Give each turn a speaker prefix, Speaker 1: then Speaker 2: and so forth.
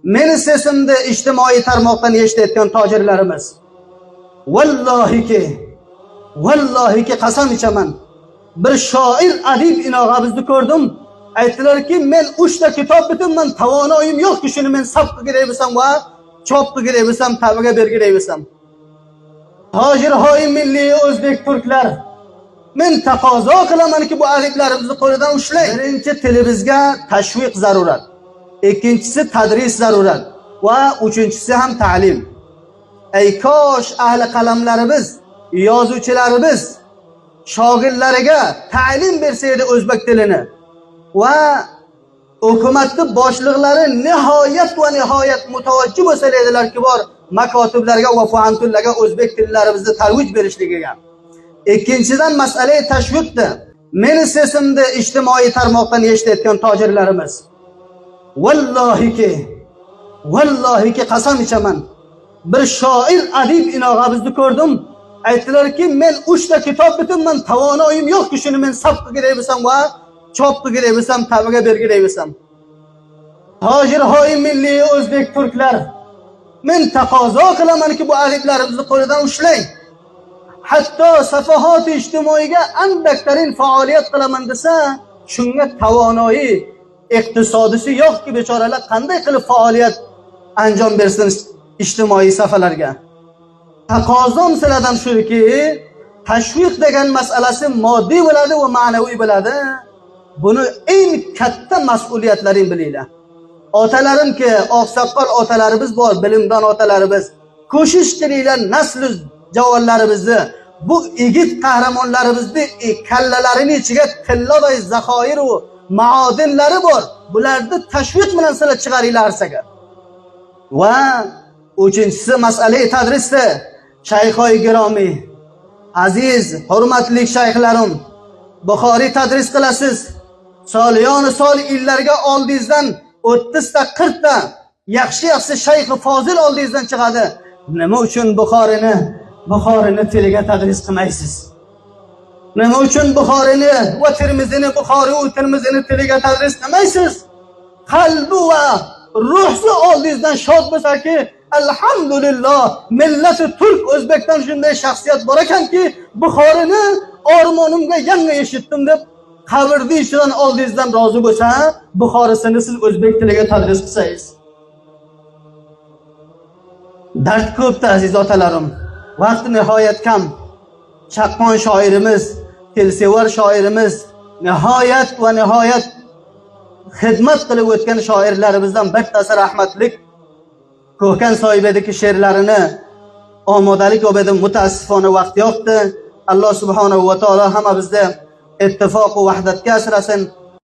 Speaker 1: meni sesimda ijtimoiy tarmoqdan eshitayotgan tojirlarimiz, vallahiki qasam ichaman, bir shoir adib inog'amizni ko'rdim. Aytdilarki, men 3 ta kitob bitirman, tavonoyim yo'qki shuni men sap qilgay bo'lsam va chop qilgay bo'lsam, tabiga bergay bo'lsam. Tojirhoy milliy o'zbek turklar, men taqozo qilamanki bu adiblarimizni qo'lidan ushlang. Birinchi tilibizga tashviq zarurat, ikkinchisi tadris zarurat va uchinchisi ham ta'lim. Ey kosh ahli qalamlarimiz, yozuvchilarimiz shogirdlariga ta'lim bersa edi o'zbek tilini. Va hukumatning boshliqlari nihoyat va nihoyat mutavajjih bo'lsa edilarki, bor makotiblarga va fuantullarga o'zbek tillarimizni tarvij berishligiga. Ikkinchidan masala tashviqdir. Meni sesimda ijtimoiy tarmoqdan eshitayotgan tojirlarimiz, vallahiki qasam ichaman, bir shoir adib inog'amizni ko'rdim. Aytdilarki, men 3 ta kitob bitirman, tavonoyim yo'qki shuni men sap qilgay bo'lsam va chop qilgay bo'lsam, tabiga bergay bo'lsam. Tojirhoy milliy o'zbek turklar, men taqozo qilamanki bu adiblarimizni qo'lidan ushlang. Hatto safahat ijtimoiga andaktarin faoliyat qilaman desa, shunga tavonoyi iqtisodisi yo'qki bechoralar qanday qilib faoliyat anjom bersin ijtimoiy safalarga. Taqozom sizlardan shuki, tashviq degan masalasi moddiy bo'ladi va ma'naviy bo'ladi. Buni eng katta mas'uliyatlaring bilinglar. Otalarimki, oqsoqol otalarimiz bor, bilimdon otalarimiz. Ko'shish qilinglar nasl javonlarimizni, bu yigit qahramonlarimizni kallalarining ichiga tilladay zaxoir va maodinlari bor. Bularni tashviq bilan sizlar chiqaringlar arsaga. Va uchinchisi masala tadrisda. Shayxoy giromiy, aziz, hurmatli shayxlarim, Buxoriy tadris qilasiz. Soliyon sol illarga oldingizdan 30 ta 40 ta yaxshi shayx fozil oldingizdan chiqadi. Nima uchun Buxoriyni tiliga tadris qilmaysiz? Nima uchun Buxoriyni va Termizini, Buxoriy va Termizini tiliga tadris qilmaysiz? Qalbi va ruhi oldingizdan shod bo'lsaki, alhamdulillah, millati turk o'zbekdan shunday shaxsiyat bor ekanki, Buxoriyni ormonimga yangi eshitdim deb qabrni ichidan oldingizdan rozi bo'lsa, Buxorisini siz o'zbek tiliga tadris qilsangiz. Dard ko'pda aziz otalarim. Vaqt nihoyat kam. Chaqqon shoirimiz, tilsevar shoirimiz, nihoyat va nihoyat xizmat qilib o'tgan shoirlarimizdan bittasi rahmatlik Ko'kan sohibedagi she'rlarini omadalik o'bedi mutaassifona vaqt yo'qdi. Alloh subhanahu va taolo hammamizda ittifoq va vahdatga asrasin.